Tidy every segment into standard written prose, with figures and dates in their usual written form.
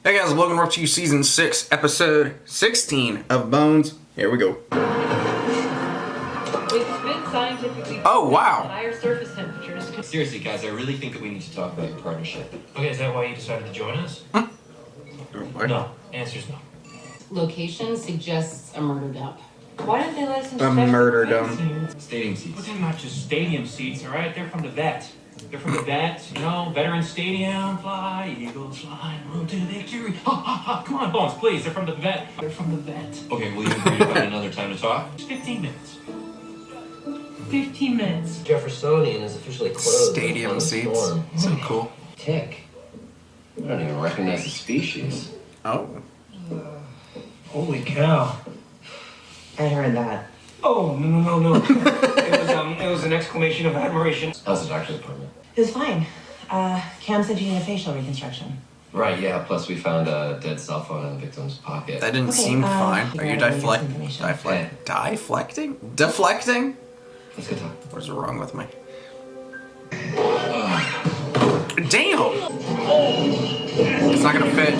Hey guys, Logan Richardson, Season 6, Episode 16 of Bones. Here we go. It's been scientifically Oh, wow. that higher surface temperatures. Seriously, guys, I really think that we need to talk about your partnership. Okay, is that why you decided to join us? No. Answer's no. Location suggests a murder dump. Why didn't they let us A murder dump. Stadium But seats. they're not just stadium seats, all right? They're from the vet. They're from the vet, you know, Veteran Stadium. Fly, Eagles, fly, road to victory. Ha, ha, ha. Come on, Bones, please. They're from the vet. They're from the vet. Okay, will you agree to find another time to talk? Just 15 minutes. 15 minutes. Jeffersonian is officially closed. Stadium seats. So cool. Tick. I don't even recognize the species. Oh. Holy cow. I heard that. Oh, no. It was an exclamation of admiration. How's the doctor's appointment? It was fine. Cam said you need a facial reconstruction. Right, yeah, plus we found a dead cell phone in the victim's pocket. That didn't Okay, seem fine. you Are you gotta give us information. deflecting? Deflecting? Let's go talk. What's wrong with me? Damn! It's not gonna fit.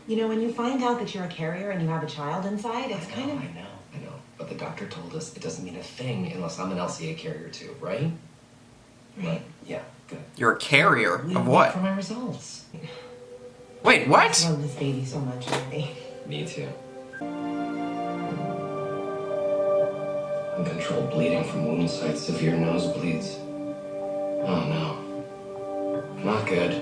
You know, when you find out that you're a carrier and you have a child inside, it's kind of... I know. But the doctor told us it doesn't mean a thing unless I'm an LCA carrier too, right? Right. Yeah, good. You're a carrier We of wait what? for my results. Wait, I what? love this baby so much already. Me too. Uncontrolled bleeding from wound sites, severe nosebleeds. Oh no. Not good.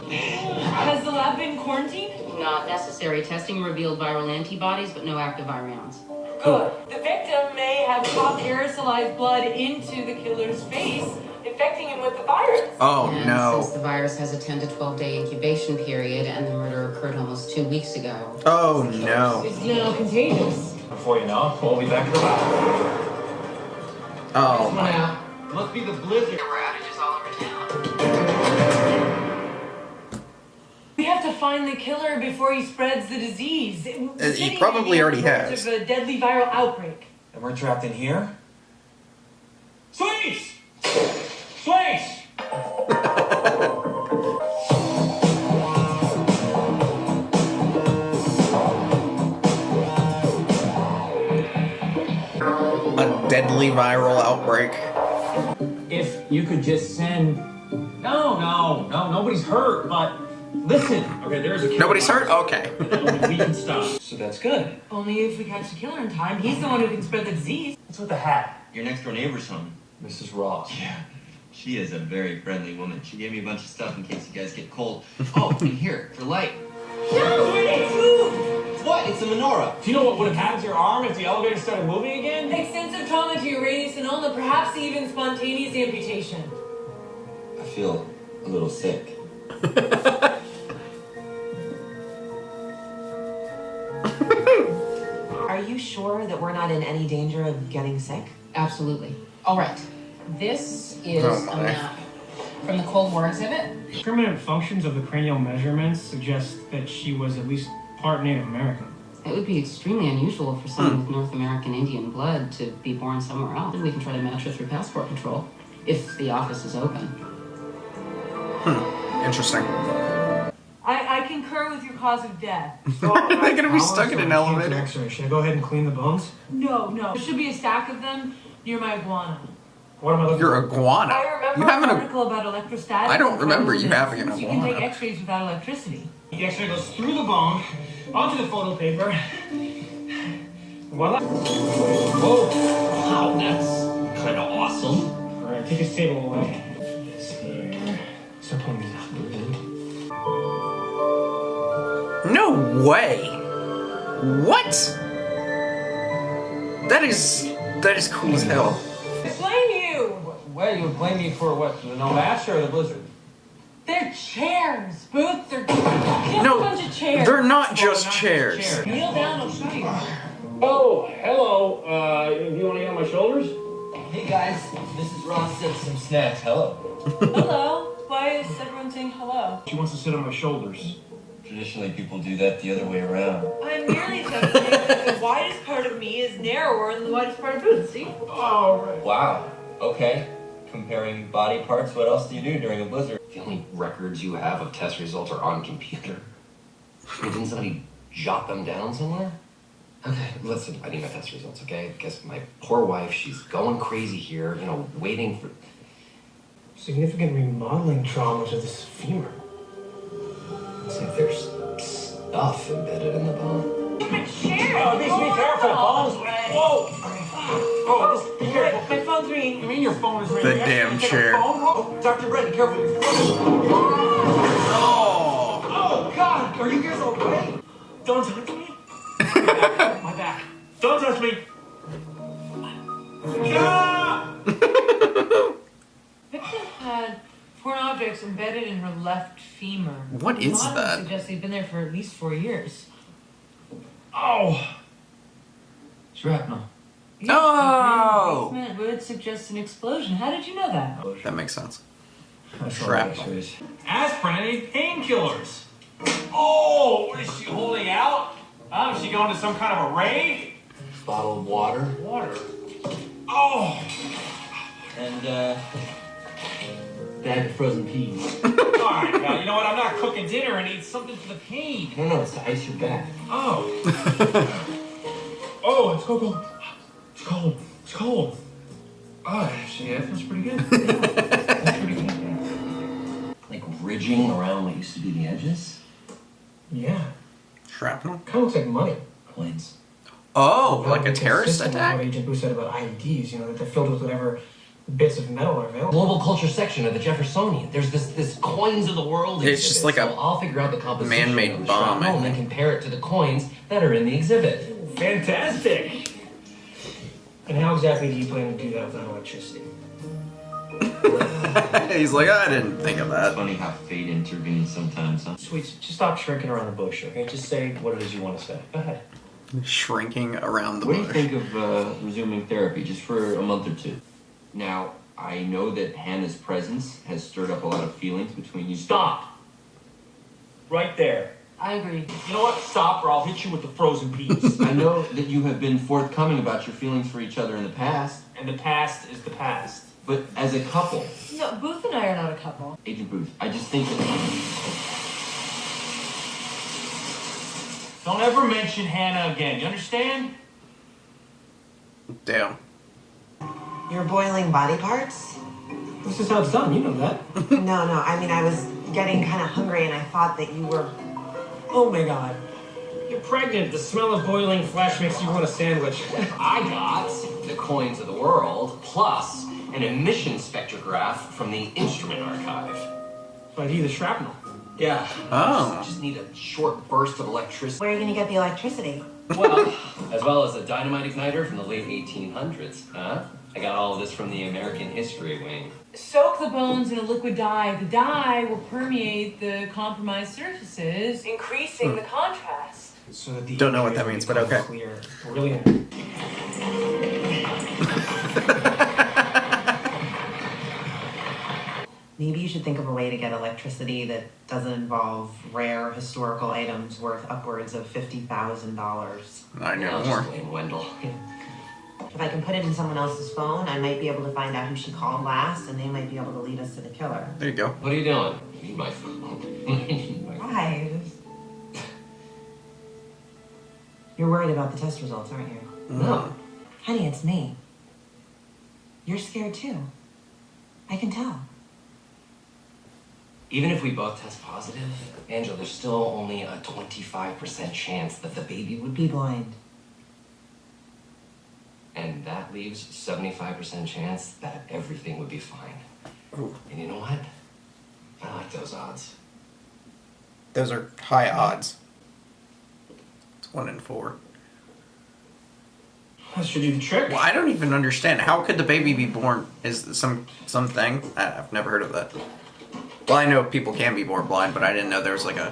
Has the lab been quarantined? Not necessary. Testing revealed viral antibodies, but no active virions. Good. The victim may have popped aerosolized blood into the killer's face, infecting him with the virus. Oh And no. since the virus has a 10 to 12 day incubation period and the murder occurred almost 2 weeks ago. Oh no. It's now contagious. Before you know, we'll be back at the lab. Oh my. Must be the blizzard. There were outages all over town. We have to find the killer before he spreads the disease. The He city probably may be already on the has. verge of a deadly viral outbreak. And we're trapped in here? Sweets! Sweets! A deadly viral outbreak. If you could just send... No, nobody's hurt, but listen. Okay, there's a... Nobody's hurt? Okay. We can stop. So that's good. Only if we catch the killer in time. He's the one who can spread the disease. What's with the hat? Your next door neighbor's home. Mrs. Ross. Yeah. She is a very friendly woman. She gave me a bunch of stuff in case you guys get cold. Oh, and here, for light. No, it's moved! What? It's a menorah. Do you know what would have happened to your arm if the elevator started moving again? Extensive trauma to your radius and ulna, perhaps even spontaneous amputation. I feel a little sick. Are you sure that we're not in any danger of getting sick? Absolutely. All right. This is Oh, a my. map from the Cold War exhibit. Permanent functions of the cranial measurements suggest that she was at least part Native American. It would be extremely unusual for someone with North American Indian blood to be born somewhere else. We can try to match her through passport control if the office is open. Interesting. I concur with your cause of death. They're gonna be stuck in an elevator. X-ray. Should I go ahead and clean the bones? No. There should be a stack of them near my iguana. What am I looking You're for? iguana. I remember You an having a... article about electrostatics. I don't and remember you thermal having an resistance. You can take iguana. x-rays without electricity. The X-ray goes through the bone, onto the photo paper. Voila. Whoa. Wow, that's kind of awesome. All right, take this table away. This here. Start pulling these out. No way. What? That is cool as hell. I blame you! Well, you would blame me for what? The no match or the blizzard? They're chairs. Booths are just a No, bunch of chairs. they're not Oh, just not chairs. just chairs. Kneel down, I'll show you. Oh, hello. You want to get on my shoulders? Hey guys, Mrs. Ross said some snacks. Hello. Hello. Why is everyone saying hello? She wants to sit on my shoulders. Traditionally, people do that the other way around. I'm merely testing that the widest part of me is narrower than the widest part of Booth, see? Oh, right. Wow. Okay. Comparing body parts, what else do you do during a blizzard? The only records you have of test results are on computer. Didn't somebody jot them down somewhere? Okay, listen, I need my test results, okay? Because my poor wife, she's going crazy here, waiting for... Significant remodeling trauma to this femur. Looks like there's stuff embedded in the bone. My chair! Oh, be careful, phone's whoa! Oh, just be careful. My phone's ringing. You mean your phone is The ringing? damn chair. Oh, Dr. Brennan, careful. Your phone. Oh, God! Are you guys okay? Don't touch me. My back. Don't touch me. Ah! Victim had foreign objects embedded in her left femur. What is Models that? Suggests they've been there for at least 4 years. Oh! Shrapnel. No! Basement would suggest an explosion. How did you know that? That makes sense. That's all Shrapnel. X-rays. Aspirin, I need painkillers. Oh, what is she holding out? Oh, is she going to some kind of a rave? Bottle of water. Water. Oh! And, bag of frozen peas. Alright, now, you know what? I'm not cooking dinner. I need something for the pain. No, it's to ice your back. Oh. Oh, it's cold. It's cold. It's cold. Oh, actually, that feels pretty good. That's pretty good, yeah. Like ridging around what used to be the edges? Yeah. Shrapnel? Kind of looks like money. Coins. Oh, like a Consistent terrorist with attack? What Agent Boo said about IEDs, that they're filled with whatever bits of metal are available. Global culture section of the Jeffersonian. There's this coins of the world It's just exhibit, like a so I'll figure out the composition man-made of the bomb, shrapnel I and then think. compare it to the coins that are in the exhibit. Fantastic. And how exactly do you plan to do that without electricity? He's like, I didn't think of It's that. funny how fate intervenes sometimes, huh? Sweets, just stop shrinking around the bush, okay? Just say what it is you want to say. Go ahead. Shrinking around the What do you bush. think of resuming therapy just for a month or two? Now, I know that Hannah's presence has stirred up a lot of feelings between you. Stop. Right there. I agree. You know what? Stop or I'll hit you with the frozen peas. I know that you have been forthcoming about your feelings for each other in the past, And the past is the past. but as a couple, No, Booth and I are not a couple. Agent Booth, I just think that Don't ever mention Hannah again. You understand? Damn. You're boiling body parts? This is how it's done, you know that. No, I mean, I was getting kind of hungry and I thought that you were... Oh my god. You're pregnant. The smell of boiling flesh makes you want a sandwich. I got the coins of the world, plus an emission spectrograph from the instrument archive. So I do the shrapnel. Yeah. Oh. Just need a short burst of electricity. Where are you going to get the electricity? Well, as well as a dynamite igniter from the late 1800s, huh? I got all of this from the American History Wing. Soak the bones in a liquid dye. The dye will permeate the compromised surfaces, increasing the contrast. So that the Don't know what that means, but okay. Clear. Brilliant. Maybe you should think of a way to get electricity that doesn't involve rare historical items worth upwards of $50,000. I know I'll more. just blame Wendell. If I can put it in someone else's phone, I might be able to find out who she called last, and they might be able to lead us to the killer. There you go. What are you doing? I need my phone. Why? You're worried about the test results, aren't you? No. Honey, it's me. You're scared too. I can tell. Even if we both test positive, Angela, there's still only a 25% chance that the baby would Be be. blind. And that leaves 75% chance that everything would be fine. Ooh. And you know what? I like those odds. Those are high odds. It's 1 in 4. That should do the trick. Well, I don't even understand. How could the baby be born? Is something? I've never heard of that. Well, I know people can be born blind, but I didn't know there was like a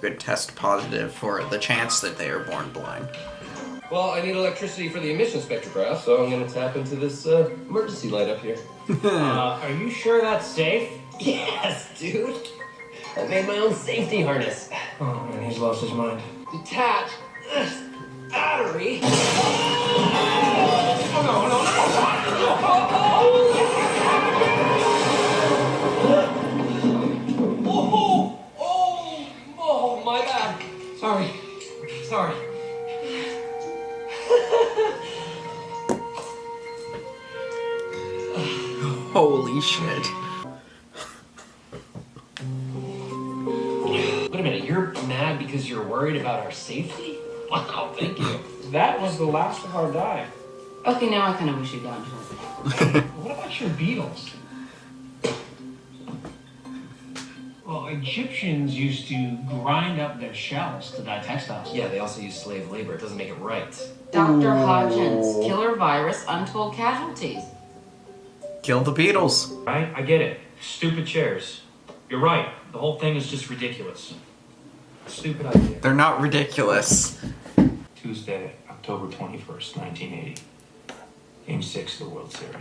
good test positive for the chance that they are born blind. Well, I need electricity for the emission spectrograph, so I'm gonna tap into this emergency light up here. Are you sure that's safe? Yes, dude. I made my own safety harness. Oh man, he's lost his mind. Detach this battery. Oh, my bad. Sorry. Holy shit. Wait a minute, you're mad because you're worried about our safety? Wow, thank you. That was the last of our dive. Okay, now I kind of wish you'd gotten to it. What about your beetles? Well, Egyptians used to grind up their shells to dye textiles. Yeah, they also use slave labor. It doesn't make it right. Dr. Hodgins, killer virus, untold casualties. Kill the Beatles. Right? I get it. Stupid chairs. You're right. The whole thing is just ridiculous. Stupid idea. They're not ridiculous. Tuesday, October 21st, 1980. Game 6 of the World Series.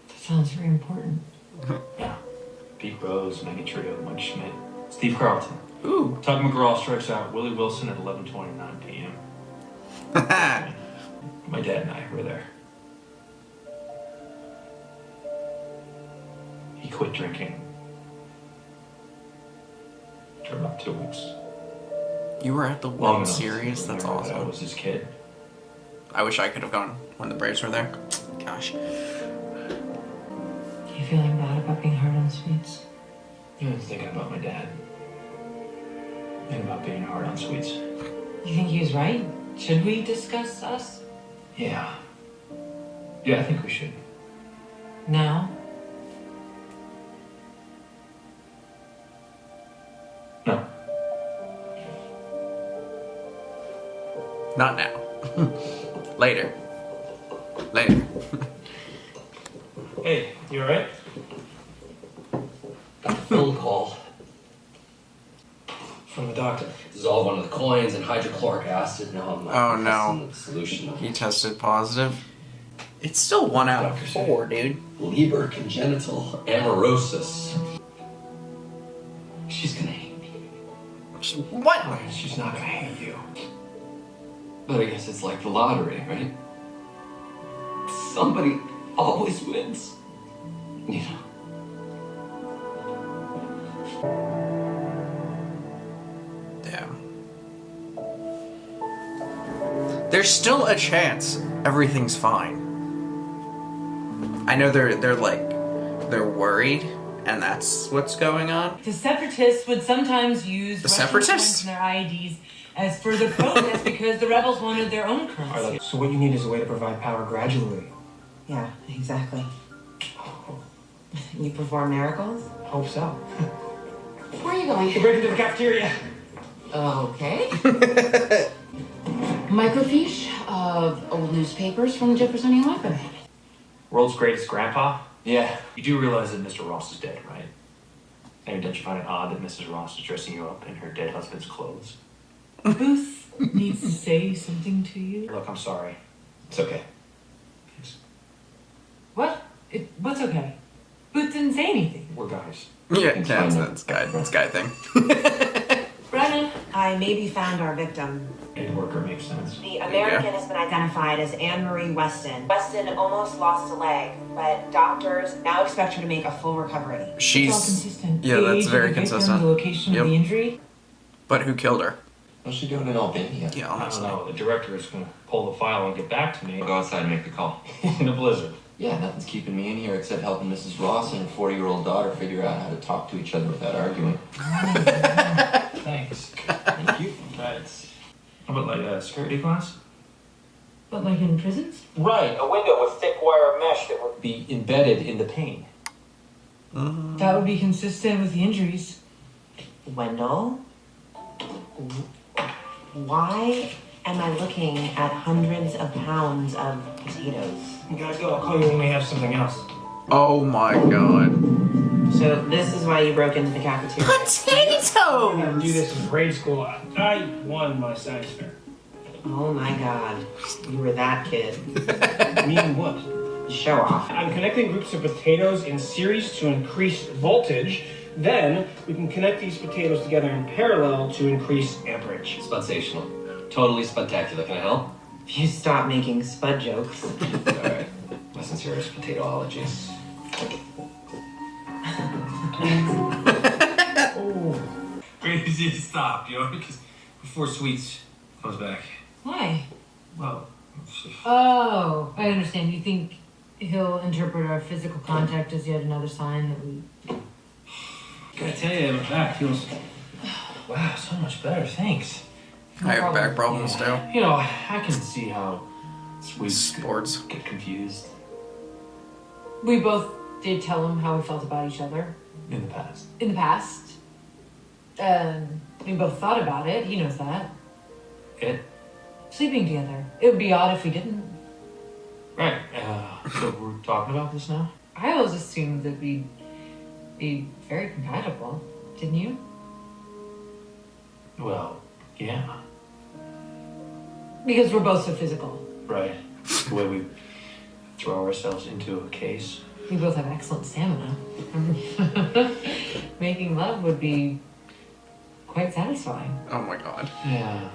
That sounds very important. Yeah. Pete Rose, Megan Trio, Mike Schmidt, Steve Carlton. Ooh. Tug McGraw strikes out Willie Wilson at 11:29 p.m. My dad and I were there. He quit drinking. For about 2 weeks. You were at the Long World enough Series? to That's remember that I awesome. was his kid. I wish I could have gone when the Braves were there. Gosh. You feeling bad about being hard on sweets? I was thinking about my dad. And about being hard on sweets. You think he was right? Should we discuss us? Yeah. Yeah, I think we should. Now? No. Not now. Later. Hey, you alright? Phone call. From the doctor. Dissolve one of the coins in hydrochloric acid. Now I'm Oh, no. testing the solution. He tested positive. It's still 1 out of 4, dude. Leber congenital amaurosis. She's gonna hate me. What? She's not gonna hate you. But I guess it's like the lottery, right? Somebody always wins. You know. Damn. There's still a chance everything's fine. I know they're worried, and that's what's going on. The separatists would sometimes use The Russian separatists? coins in their IEDs as further protest because the rebels wanted their own currency. So what you need is a way to provide power gradually. Yeah, exactly. You perform miracles? Hope so. Where are you going? Break into the cafeteria. Okay. Microfiche of old newspapers from the Jeffersonian Library. World's greatest grandpa? Yeah. You do realize that Mr. Ross is dead, right? And don't you find it odd that Mrs. Ross is dressing you up in her dead husband's clothes? Booth needs to say something to you. Look, I'm sorry. It's okay. What? What's okay? Booth didn't say anything. We're guys. Yeah, It's that's fine. guy thing. Brennan, I maybe found our victim. Aid worker makes sense. The American has been identified as Anne-Marie Weston. Weston almost lost a leg, but doctors now expect her to make a full recovery. it's all She's consistent. yeah, The that's age of very the victim, consistent. The location Yep. of the injury. But who killed her? What's she doing in Albania? Yeah, I don't honestly. know. The director is going to pull the file and get back to me I'll go outside and make the call. in a blizzard. Yeah, nothing's keeping me in here except helping Mrs. Ross and her 40-year-old daughter figure out how to talk to each other without arguing. Thanks. Thank you. Right. How about like a security glass? But like in prisons? Right, a window with thick wire mesh that would be embedded in the pane. That would be consistent with the injuries. Wendell, why am I looking at hundreds of pounds of potatoes? You gotta go. I'll call you when we have something else. Oh my god. So this is why you broke into the cafeteria. I had to do this in grade school. I won my science fair. Oh my god. You were that kid. Meaning what? Show off. I'm connecting groups of potatoes in series to increase voltage Then we can connect these potatoes together in parallel to increase amperage. Sensational. Totally spectacular. Can I help? You stop making spud jokes. Alright. My sincerest potatoologies. Crazy, stop, yo, because before Sweets comes back. Why? Well, Oh, I understand. You think he'll interpret our physical contact as yet another sign that we... gotta tell you, my back feels, wow, so much better, thanks. I have back problems too. You know, I can see how Sweets Sports. get confused We both did tell him how we felt about each other in the past. in the past. We both thought about it. He knows that. It? Sleeping together. It would be odd if we didn't. Right, so we're talking about this now? I always assumed that we'd be very compatible. Didn't you? Well, yeah, Because we're both so physical. right. The way we throw ourselves into a case. We both have excellent stamina. Making love would be quite satisfying. Oh my god. Yeah.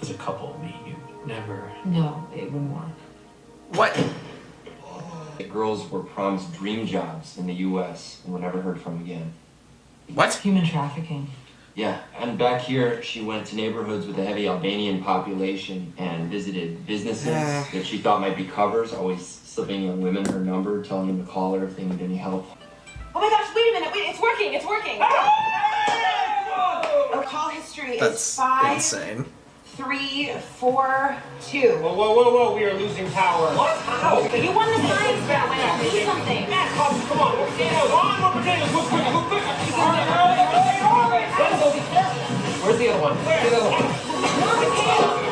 As a couple, me, you never. No, it wouldn't work. What? The girls were promised dream jobs in the U.S. and were never heard from again. What? Human trafficking. Yeah, and back here, she went to neighborhoods with a heavy Albanian population and visited businesses that she thought might be covers, always slipping young women her number, telling them to call her if they need any help. Oh my gosh, wait a minute, wait, it's working, it's working. Our call history That's is 5, insane. 3, 4, 2. Whoa, we are losing power. What? How? You won the science battle, do something. Matt, come on, more potatoes, more potatoes, move quicker. Where's the other one? Where's the other one? More potatoes.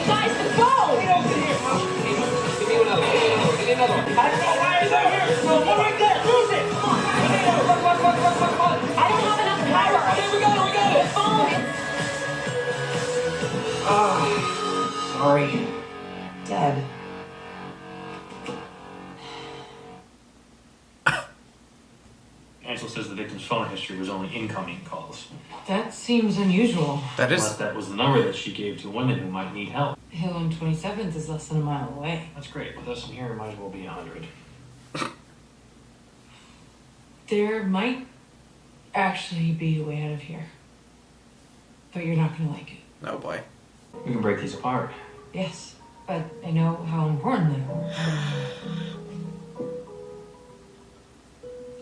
Guys, let's go. Give me another one. I don't have enough power. Okay, we got it. The phone is... Sorry. Dead. Ansel says the victim's phone history was only incoming calls. That seems unusual. That Unless is. that was the number that she gave to women who might need help. Hill on 27th is less than a mile away. That's great. With us in here, it might as well be 100. There might actually be a way out of here. But you're not gonna like it. Oh boy. We can break these apart. Yes, but I know how important they are.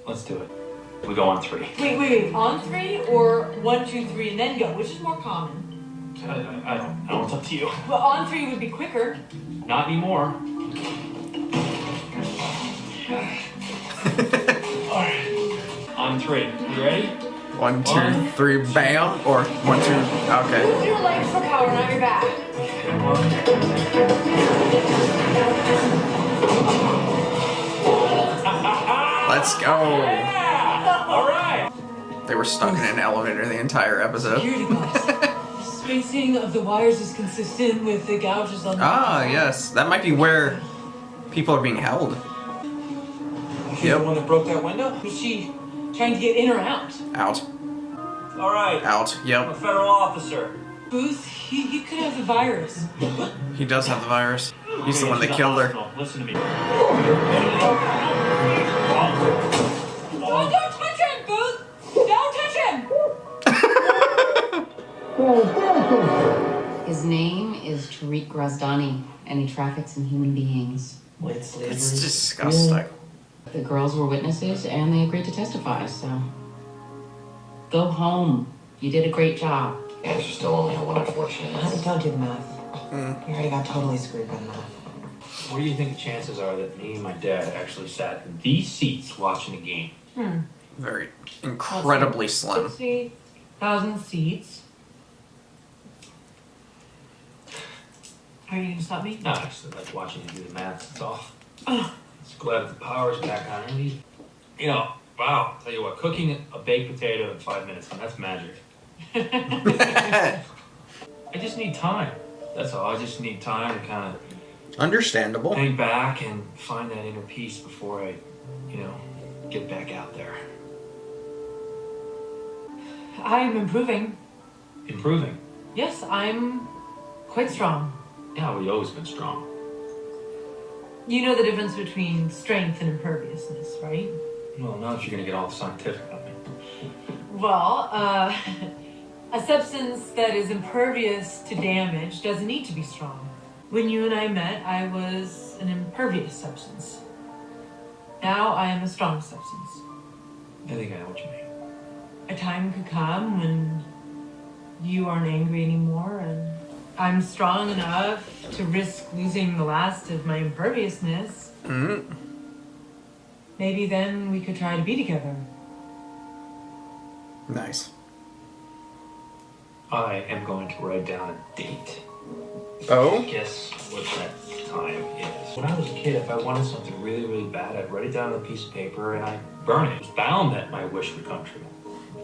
Let's do it. We go on 3. Wait. On 3 or 1, 2, 3 and then go, which is more common. I don't know. It's up to you. Well, on 3 would be quicker. Not anymore. Alright. On 3. You ready? 1, 2, 3, bam. Or 1, 2. Okay. Use your legs for power, not your back. Let's go. Yeah! Alright! They were stuck in an elevator the entire episode. Security guys. Spacing of the wires is consistent with the gouges on the... Ah, yes. That might be where people are being held. She's the one that broke that window? Was she trying to get in or out? Out. Alright. Out. I'm a Yep. federal officer. Booth, he could have the virus. He does have the virus. He's the one that killed her. Listen to me. Oh, don't touch him, Booth! Don't touch him! His name is Tariq Grazdani, and he traffics in human beings. It's disgusting. The girls were witnesses, and they agreed to testify, so... Go home. You did a great job. Answer's still only a 1 in 4 chance. Don't do the math. You already got totally screwed by the math. What do you think the chances are that me and my dad actually sat in these seats watching a game? Very incredibly slim. 60,000 seats. Are you gonna stop me? No, I just like watching you do the math, that's all. Just glad the power's back on. You know, wow, tell you what, cooking a baked potato in 5 minutes, that's magic. I just need time. That's all. I just need time to kind of Understandable. think back and find that inner peace before I, get back out there. I'm improving. Improving. Yes, I'm quite strong. Yeah, we've always been strong. You know the difference between strength and imperviousness, right? Well, now that you're gonna get all scientific on me. Well, a substance that is impervious to damage doesn't need to be strong. When you and I met, I was an impervious substance. Now I am a strong substance. I think I know what you mean. A time could come when you aren't angry anymore and I'm strong enough to risk losing the last of my imperviousness. Mm-hmm. Maybe then we could try to be together. Nice. I am going to write down a date. Oh? Guess what that time is. When I was a kid, if I wanted something really, really bad, I'd write it down on a piece of paper and I'd burn it. It was bound that my wish would come true.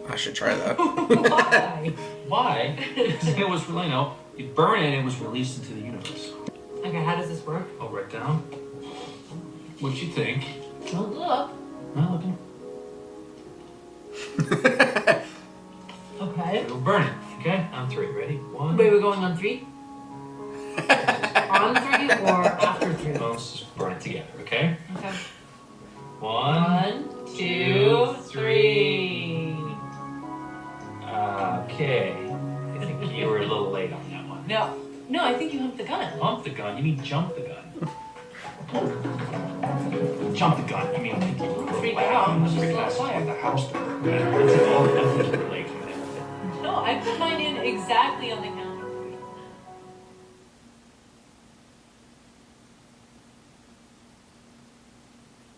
I should try that. Why? Why? Because it was, you know, you burn it and it was released into the universe. Okay, how does this work? I'll write down what you think. Don't look. Not looking. Okay. We'll burn it, okay? On 3. Ready? 1. Wait, we're going on 3? On 3 or after 3? Well, let's just burn it together, okay? Okay. 1, 1, 2, 3. Okay. I think you were a little late on that one. No, I think you humped the gun. Pump the gun? You mean jump the gun? Jump the gun? You mean think you were Freak loud? out. You must freak out. Like the house door. I think you were late on that. No, I put mine in exactly on the count of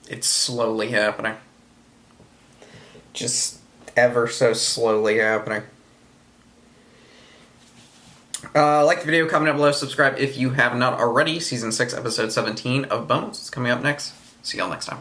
3. It's slowly happening. Just ever so slowly happening. Like the video, comment down below, subscribe if you have not already. Season 6, Episode 17 of Bones is coming up next. See y'all next time.